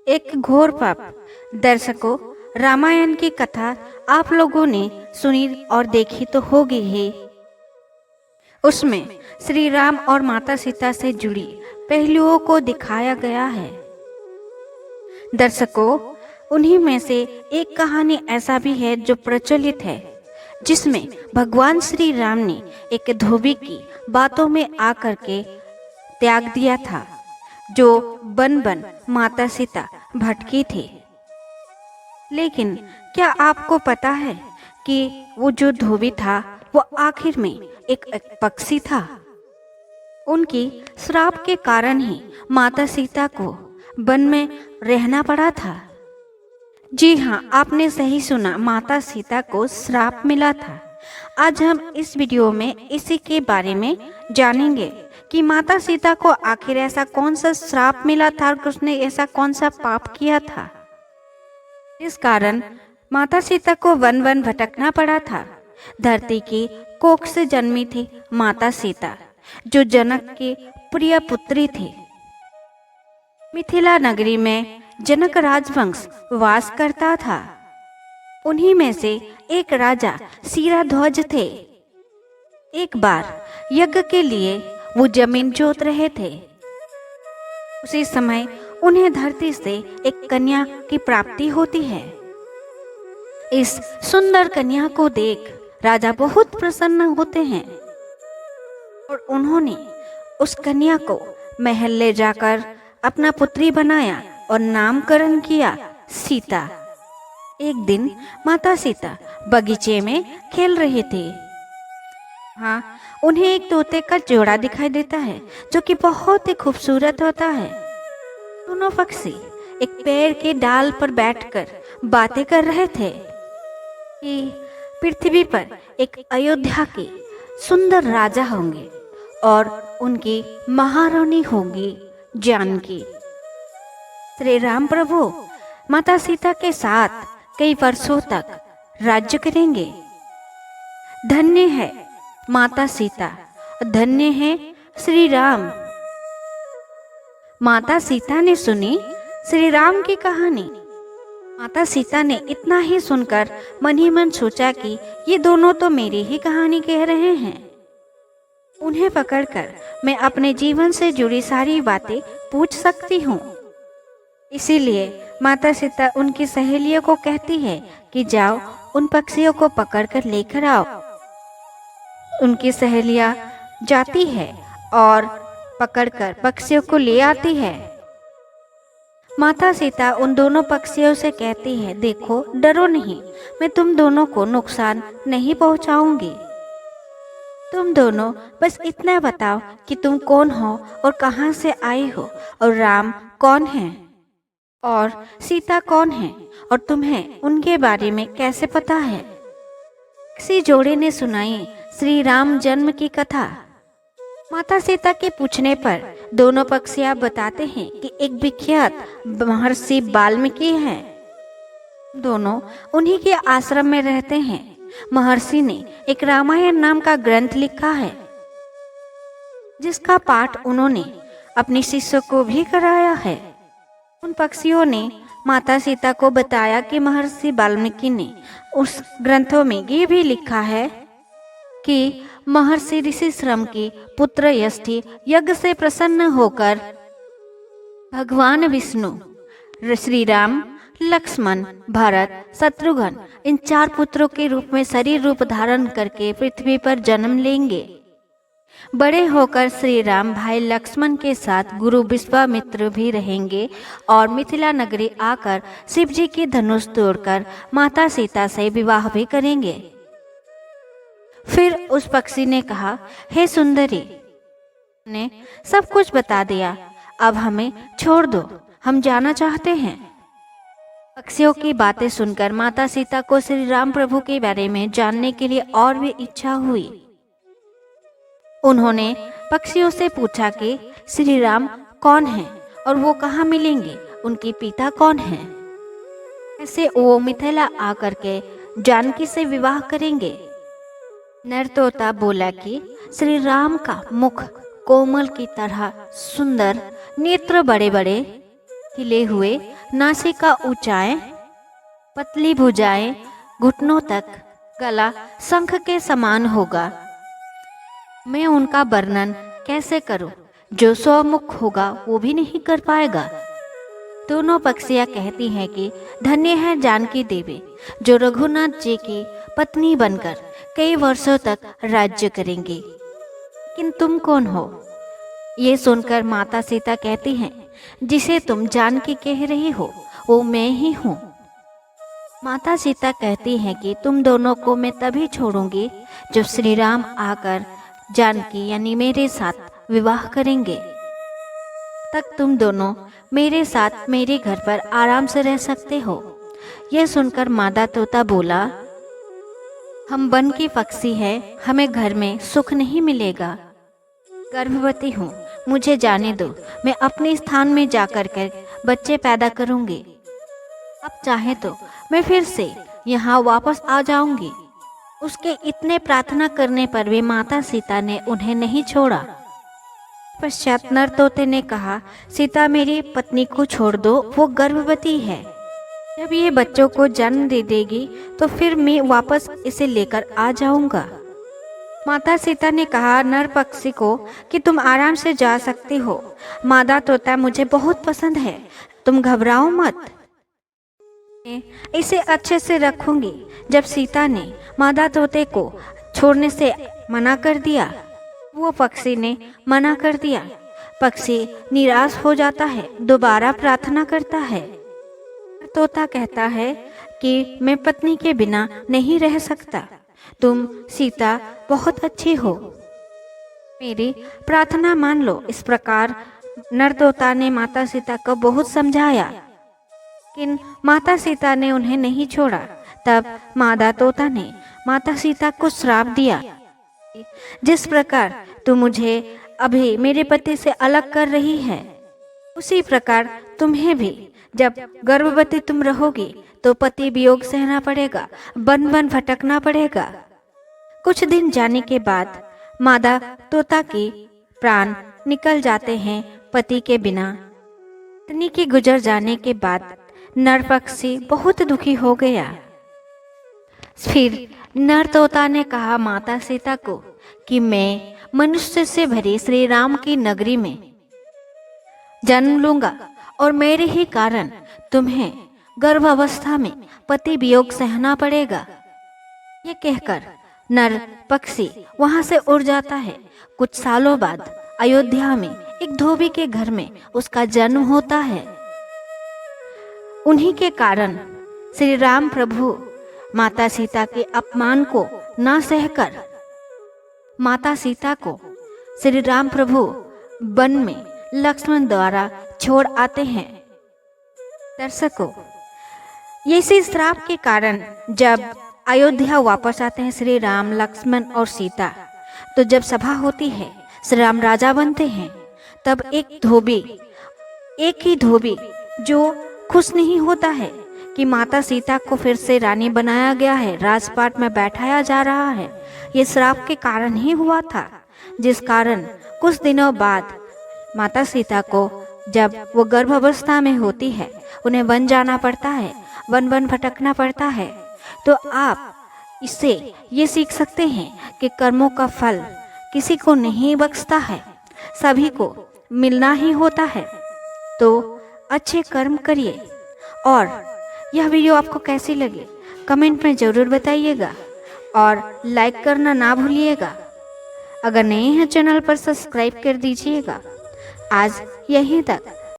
एक घोर पाप। दर्शकों, रामायण की कथा आप लोगों ने सुनी और देखी तो होगी ही। उसमें श्री राम और माता सीता से जुड़ी पहलुओं को दिखाया गया है। दर्शकों, उन्हीं में से एक कहानी ऐसा भी है जो प्रचलित है, जिसमें भगवान श्री राम ने एक धोबी की बातों में आकर के त्याग दिया था, जो बन बन माता सीता भटकी थी। लेकिन क्या आपको पता है कि वो जो धोबी था वो आखिर में एक पक्षी था। उनकी श्राप के कारण ही माता सीता को वन में रहना पड़ा था। जी हाँ, आपने सही सुना, माता सीता को श्राप मिला था। आज हम इस वीडियो में इसी के बारे में जानेंगे कि माता सीता को आखिर ऐसा कौन सा श्राप मिला था और उसने ऐसा कौन सा पाप किया था, इस कारण माता सीता को वन वन भटकना पड़ा था। धरती की कोख से जन्मी थी माता सीता, जो जनक की प्रिय पुत्री थी। मिथिला नगरी में जनक राजवंश वास करता था। उन्हीं में से एक राजा शिराध्वज थे। एक बार यज्ञ के लिए वो जमीन जोत रहे थे। उसी समय उन्हें धरती से एक कन्या की प्राप्ति होती है। इस सुंदर कन्या को देख राजा बहुत प्रसन्न होते हैं और उन्होंने उस कन्या को महल ले जाकर अपना पुत्री बनाया और नामकरण किया सीता। एक दिन माता सीता बगीचे में खेल रहे थे। हाँ, उन्हें एक तोते का जोड़ा दिखाई देता है, जो कि बहुत ही खूबसूरत होता है। दोनों पक्षी एक पेड़ के डाल पर बैठकर बातें कर रहे थे कि पृथ्वी पर एक अयोध्या के सुंदर राजा होंगे और उनकी महारानी होगी जानकी। श्री राम प्रभु माता सीता के साथ कई वर्षों तक राज्य करेंगे। धन्य है माता सीता, धन्य है श्री राम। माता सीता ने सुनी श्री राम की कहानी। माता सीता ने इतना ही सुनकर मन ही मन सोचा कि ये दोनों तो मेरी ही कहानी कह रहे हैं। उन्हें पकड़कर मैं अपने जीवन से जुड़ी सारी बातें पूछ सकती हूँ। इसीलिए माता सीता उनकी सहेलियों को कहती है कि जाओ उन पक्षियों को पकड़कर लेकर आओ। उनकी सहेलियां जाती है और पकड़कर पक्षियों को ले आती है। माता सीता उन दोनों पक्षियों से कहती है, देखो डरो नहीं, मैं तुम दोनों को नुकसान नहीं पहुंचाऊंगी। तुम दोनों बस इतना बताओ कि तुम कौन हो और कहां से आई हो, और राम कौन है और सीता कौन है, और तुम्हें उनके बारे में कैसे पता है। किसी जोड़े ने सुनाई श्री राम जन्म की कथा। माता सीता के पूछने पर दोनों पक्षियां बताते हैं कि एक विख्यात महर्षि वाल्मीकि हैं। दोनों उन्हीं के आश्रम में रहते हैं। महर्षि ने एक रामायण नाम का ग्रंथ लिखा है, जिसका पाठ उन्होंने अपने शिष्यों को भी कराया है। उन पक्षियों ने माता सीता को बताया कि महर्षि वाल्मीकि ने उस ग्रंथों में ये भी लिखा है कि महर्षि ऋषि श्रम की पुत्र यष्टि यज्ञ से प्रसन्न होकर भगवान विष्णु, श्री राम, लक्ष्मण, भरत, शत्रुघ्न इन 4 पुत्रों के रूप में शरीर रूप धारण करके पृथ्वी पर जन्म लेंगे। बड़े होकर श्री राम भाई लक्ष्मण के साथ गुरु विश्वामित्र भी रहेंगे और मिथिला नगरी आकर शिव जी की धनुष तोड़कर माता सीता से विवाह भी करेंगे। फिर उस पक्षी ने कहा, हे सुंदरी, ने सब कुछ बता दिया, अब हमें छोड़ दो, हम जाना चाहते हैं। पक्षियों की बातें सुनकर माता सीता को श्री राम प्रभु के बारे में जानने के लिए और भी इच्छा हुई। उन्होंने पक्षियों से पूछा कि श्री राम कौन है और वो कहाँ मिलेंगे, उनके पिता कौन हैं। ऐसे वो मिथिला आकर के जानकी से विवाह करेंगे। नर तोता बोला कि श्री राम का मुख कोमल की तरह सुंदर, नेत्र बड़े बड़े, खिले हुए, नासिका ऊंचाई, पतली भुजाएं घुटनों तक, गला शंख के समान होगा। मैं उनका वर्णन कैसे करूं? जो स्वमुख होगा वो भी नहीं कर पाएगा। दोनों पक्षियां कहती हैं कि धन्य है जानकी देवी जो रघुनाथ जी की पत्नी बनकर कई वर्षों तक राज्य करेंगी। लेकिन तुम कौन हो? ये सुनकर माता सीता कहती हैं, जिसे तुम जानकी कह रही हो वो मैं ही हूँ। माता सीता कहती हैं कि तुम दोनों को मैं तभी छोड़ूंगी जब श्री राम आकर जानकी यानी मेरे साथ विवाह करेंगे। तक तुम दोनों मेरे साथ मेरे घर पर आराम से रह सकते हो। यह सुनकर मादा तोता बोला, हम वन की पक्षी हैं, हमें घर में सुख नहीं मिलेगा। गर्भवती हूँ, मुझे जाने दो, मैं अपने स्थान में जाकर कर बच्चे पैदा करूँगी। अब चाहे तो मैं फिर से यहाँ वापस आ जाऊंगी। उसके इतने प्रार्थना करने पर भी माता सीता ने उन्हें नहीं छोड़ा। पश्चात नर तोते ने कहा, सीता मेरी पत्नी को छोड़ दो, वो गर्भवती है। जब ये बच्चों को जन्म दे देगी तो फिर मैं वापस इसे लेकर आ जाऊंगा। माता सीता ने कहा नर पक्षी को कि तुम आराम से जा सकती हो। मादा तोता मुझे बहुत पसंद है, तुम घबराओ मत, इसे अच्छे से रखूंगी। जब सीता ने मादा तोते को छोड़ने से मना कर दिया, वो पक्षी ने मना कर दिया। पक्षी निराश हो जाता है, दोबारा प्रार्थना करता है। तोता कहता है कि मैं पत्नी के बिना नहीं रह सकता, तुम सीता बहुत अच्छी हो, मेरी प्रार्थना मान लो। इस प्रकार नर तोता ने माता सीता को बहुत समझाया, लेकिन माता सीता ने उन्हें नहीं छोड़ा। तब मादा तोता ने माता सीता को श्राप दिया, जिस प्रकार तू मुझे अभी मेरे पति से अलग कर रही है, उसी प्रकार तुम्हें भी जब गर्भवती तुम रहोगी तो पति वियोग सहना पड़ेगा, वन वन भटकना पड़ेगा। कुछ दिन जाने के बाद मादा तोता के प्राण निकल जाते हैं पति के बिना। पत्नी के गुजर जाने के बाद नर पक्षी बहुत दुखी हो गया। फिर नर तोता ने कहा माता सीता को कि मैं मनुष्य से भरी श्री राम की नगरी में जन्म लूंगा और मेरे ही कारण तुम्हें गर्भावस्था में पति वियोग सहना पड़ेगा। ये कहकर नर पक्षी वहां से उड़ जाता है। कुछ सालों बाद अयोध्या में एक धोबी के घर में उसका जन्म होता है। उन्हीं के कारण श्री राम प्रभु माता सीता के अपमान को न सहकर माता सीता को श्री राम प्रभु वन में लक्ष्मण द्वारा छोड़ आते हैं। दर्शकों, इसी श्राप के कारण जब अयोध्या वापस आते हैं श्री राम, लक्ष्मण और सीता, तो जब सभा होती है, श्री राम राजा बनते हैं, तब एक ही धोबी जो खुश नहीं होता है कि माता सीता को फिर से रानी बनाया गया है, राजपाट में बैठाया जा रहा है, ये श्राप के कारण ही हुआ था। जिस कारण कुछ दिनों बाद माता सीता को जब वो गर्भावस्था में होती है, उन्हें वन जाना पड़ता है, वन वन भटकना पड़ता है। तो आप इससे ये सीख सकते हैं कि कर्मों का फल किसी को नहीं बख्शता है, सभी को मिलना ही होता है। तो अच्छे कर्म करिए। और यह वीडियो आपको कैसी लगी कमेंट में ज़रूर बताइएगा और लाइक करना ना भूलिएगा। अगर नए हैं चैनल पर सब्सक्राइब कर दीजिएगा। आज यहीं तक।